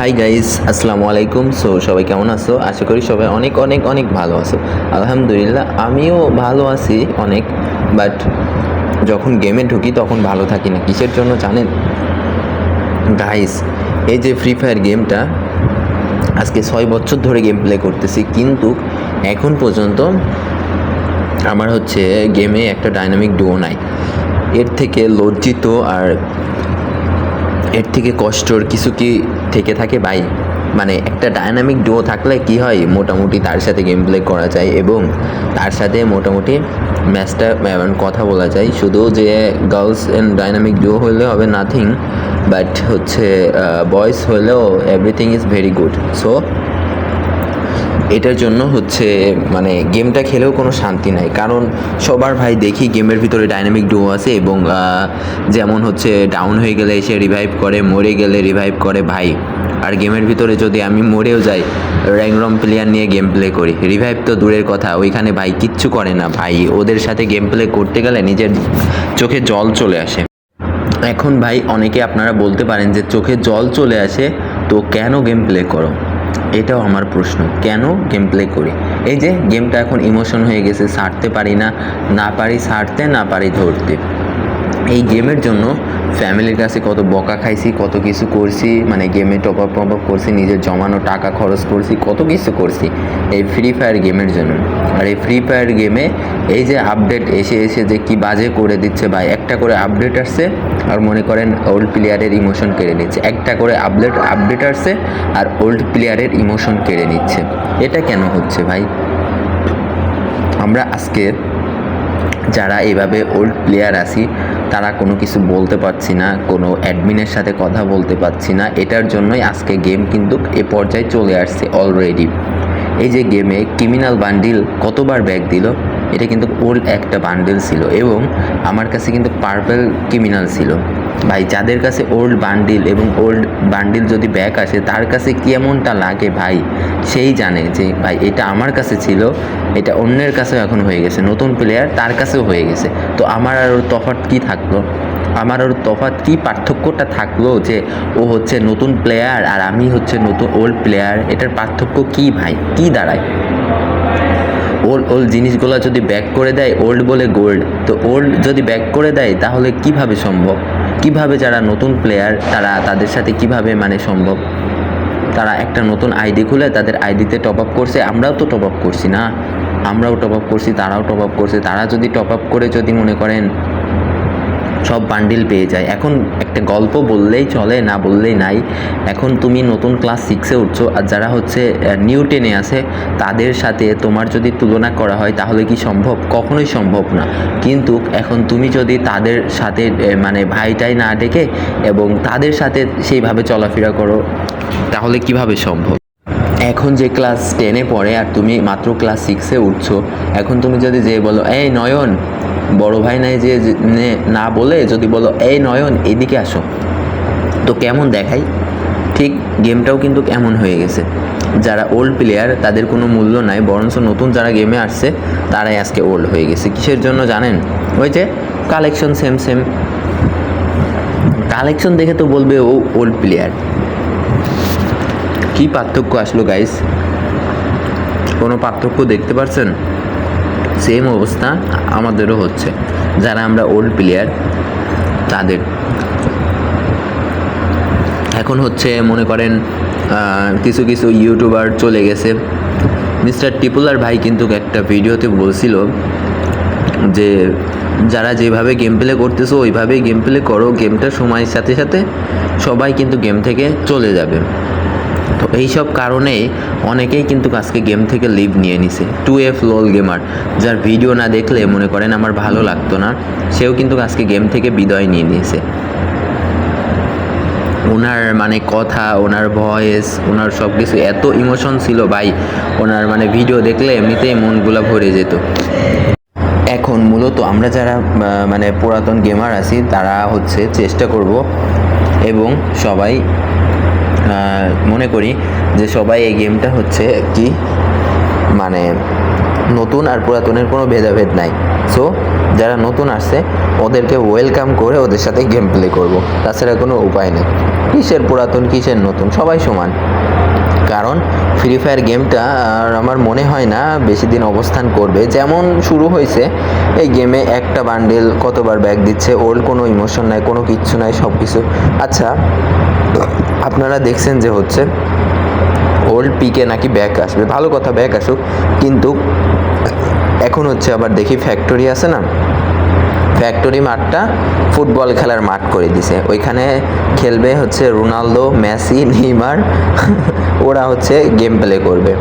Hi guys, আসসালামু আলাইকুম। সবাই কেমন আছো? আশা করি সবাই অনেক অনেক অনেক ভালো আছো। আলহামদুলিল্লাহ আমিও ভালো আছি অনেক। বাট যখন গেমে ঢুকি তখন ভালো থাকি না। কিসের জন্য জানেন গাইস? এই যে ফ্রি ফায়ার গেমটা আজকে 6 বছর ধরে গেম প্লে করতেছি, কিন্তু এখন পর্যন্ত আমার গেমে একটা ডাইনামিক ডুও নাই। এর থেকে লজ্জিত আর এর থেকে কষ্টর কিছু কি থেকে থাকে ভাই? মানে একটা ডায়নামিক ডুও থাকলে কি হয়, মোটামুটি তার সাথে গেম প্লে করা যায় এবং তার সাথে মোটামুটি ম্যাচটা কথা বলা যায়। শুধু যে গার্লস অ্যান্ড ডায়নামিক ডুও হলে হবে নাথিং, বাট বয়েজ হলেও everything is very good. So এটার জন্য মানে গেমটা খেলেও কোনো শান্তি নাই, কারণ সবার ভাই দেখি গেমের ভিতরে ডাইনামিক ডুও আছে এবং যেমন ডাউন হয়ে গেলে এসে রিভাইভ করে, মরে গেলে রিভাইভ করে ভাই। আর গেমের ভিতরে যদি আমি মরেও যাই, র্যাংরম প্লেয়ার নিয়ে গেম প্লে করি, রিভাইভ তো দূরের কথা, ওইখানে ভাই কিচ্ছু করে না ভাই। ওদের সাথে গেম প্লে করতে গেলে নিজের চোখে জল চলে আসে। এখন ভাই অনেকে আপনারা বলতে পারেন যে চোখে জল চলে আসে তো কেন গেম প্লে করো? এটাও আমার প্রশ্ন, কেন গেম প্লে করি? এই যে গেমটা এখন ইমোশন হয়ে গেছে, ছাড়তে পারি না, না পারি ছাড়তে, না পারি ধরতে। এই গেমের জন্য ফ্যামিলির কাছে কত বকা খাইছি, কত কিছু করছি, মানে গেমে টপ আপ করছি, নিজের জমানো টাকা খরচ করছি, কত কিছু করছি এই ফ্রি ফায়ার গেমের জন্য। আর এই ফ্রি ফায়ার গেমে এই যে আপডেট এসে এসে যে কি বাজে করে দিচ্ছে ভাই, একটা করে আপডেট আসছে আর মনে করেন ওল্ড প্লেয়ারের ইমোশন কেড়ে নিচ্ছে, একটা করে আপডেট আসছে আর ওল্ড প্লেয়ারের ইমোশন কেড়ে নিচ্ছে। এটা কেন হচ্ছে ভাই? আমরা আজকে যারা এভাবে ওল্ড প্লেয়ার আছি তারা কোনো কিছু বলতে পারছি না, কোনো অ্যাডমিনের সাথে কথা বলতে পারছি না। এটার জন্যই আজকে গেম কিন্তু এ পর্যায়ে চলে আসছে অলরেডি। এই যে গেমে ক্রিমিনাল বান্ডিল কতবার ব্যাক দিল, এটা কিন্তু ওল্ড একটা বান্ডিল ছিল এবং আমার কাছে কিন্তু পার্পল ক্রিমিনাল ছিল ভাই। যাদের কাছে ওল্ড বান্ডিল এবং ওল্ড বান্ডিল যদি ব্যাক আসে তার কাছে কেমনটা লাগে ভাই, সেই জানে যে ভাই এটা আমার কাছে ছিল, এটা অন্যের কাছেও এখন হয়ে গেছে, নতুন প্লেয়ার তার কাছেও হয়ে গেছে। তো আমার আর তফাৎ কী থাকলো? আমার আর তফাৎ কী, পার্থক্যটা থাকলো যে ও নতুন প্লেয়ার আর আমি নতুন ওল্ড প্লেয়ার? এটার পার্থক্য কী ভাই, কী দাঁড়ায়? ওল্ড জিনিসগুলো যদি ব্যাক করে দেয়, ওল্ড বলে গোল্ড, তো ওল্ড যদি ব্যাক করে দেয় তাহলে কিভাবে সম্ভব? কিভাবে যারা নতুন প্লেয়ার তাদের সাথে কিভাবে মানে সম্ভব? তারা একটা নতুন আইডি খুলে তাদের আইডিতে টপ আপ করছে, আমরাও তো টপ আপ করছি না, আমরাও টপ আপ করছি, তারাও টপ আপ করছে। তারা যদি টপ আপ করে যদি মনে করেন সব বান্ডিল পেয়ে যায়, এখন একটা গল্প বললেই চলে, না বললেই নাই। এখন তুমি নতুন ক্লাস 6-এ উঠছো আর যারা নিউ 10-এ আছে তাদের সাথে তোমার যদি তুলনা করা হয় তাহলে কি সম্ভব? কখনোই সম্ভব না। কিন্তু এখন তুমি যদি তাদের সাথে মানে ভাইটাই না ডেকে এবং তাদের সাথে সেইভাবে চলাফেরা করো তাহলে কিভাবে সম্ভব? এখন যে ক্লাস 10-এ পড়ে আর তুমি মাত্র ক্লাস 6-এ উঠছো, এখন তুমি যদি যে বলো এই নয়ন, বড় ভাই নাই যে না বলে যদি বলো এই নয়ন এদিকে আসো, তো কেমন দেখাই? ঠিক গেমটাও কিন্তু এমন হয়ে গেছে। যারা ওল্ড প্লেয়ার তাদের কোনো মূল্য নাই, বরঞ্চ নতুন যারা গেমে আসছে তারাই আজকে ওল্ড হয়ে গেছে। কিসের জন্য জানেন? ওই যে কালেকশন সেম কালেকশন দেখে তো বলবে ও ওল্ড প্লেয়ার। কি পার্থক্য আসলো গাইস? কোনো পার্থক্য দেখতে পারছেন? সেম অবস্থা আমাদেরও হচ্ছে, যারা আমরা ওল্ড প্লেয়ার তাদের। এখন মনে করেন কিছু কিছু ইউটিউবার চলে গেছে। মিস্টার টিপুলার ভাই কিন্তু একটা ভিডিওতে বলছিল যে যারা যেভাবে গেম প্লে করতেছো ওইভাবেই গেম প্লে করো, গেমটা সময়ের সাথে সাথে সবাই কিন্তু গেম থেকে চলে যাবে। তো এইসব কারণেই অনেকেই কিন্তু আজকে গেম থেকে লিভ নিয়ে নিছে। 2F লোল গেমার, যার ভিডিও না দেখলে মনে করেন আমার ভালো লাগতো না, সেও কিন্তু আজকে গেম থেকে বিদায় নিয়ে নিয়েছে। ওনার মানে কথা, ওনার ভয়েস, ওনার সব কিছু এত ইমোশন ছিল ভাই, ওনার মানে ভিডিও দেখলে এমনিতেই মনগুলো ভরে যেত। এখন মূলত আমরা যারা মানে পুরাতন গেমার আছি তারা চেষ্টা করব এবং সবাই মনে করি যে সবাই এই গেমটা কি মানে নতুন আর পুরাতনের কোনো ভেদাভেদ নাই। সো যারা নতুন আসছে ওদেরকে ওয়েলকাম করে ওদের সাথে গেম প্লে করব, তাছাড়া কোনো উপায় নেই। কিসের পুরাতন কিসের নতুন, সবাই সমান। কারণ ফ্রি ফায়ার গেমটা আর আমার মনে হয় না বেশি দিন অবস্থান করবে। যেমন শুরু হয়েছে এই গেমে একটা বান্ডেল কতবার ব্যাক দিচ্ছে, ওর কোনো ইমোশন নাই, কোনো কিচ্ছু নাই, সব কিছু। আচ্ছা আপনারা দেখছেন যে হচ্ছে ওল্ড পিকে নাকি ব্যাক আসবে, ভালো কথা, ব্যাক আসুক, কিন্তু এখন হচ্ছে আবার দেখি ফ্যাক্টরি আছে না, ফ্যাক্টরি মাঠটা ফুটবল খেলার মাঠ করে দিছে। ওইখানে খেলবে হচ্ছে রোনালদো, মেসি, নেইমার, ওরা হচ্ছে গেম প্লে করবে।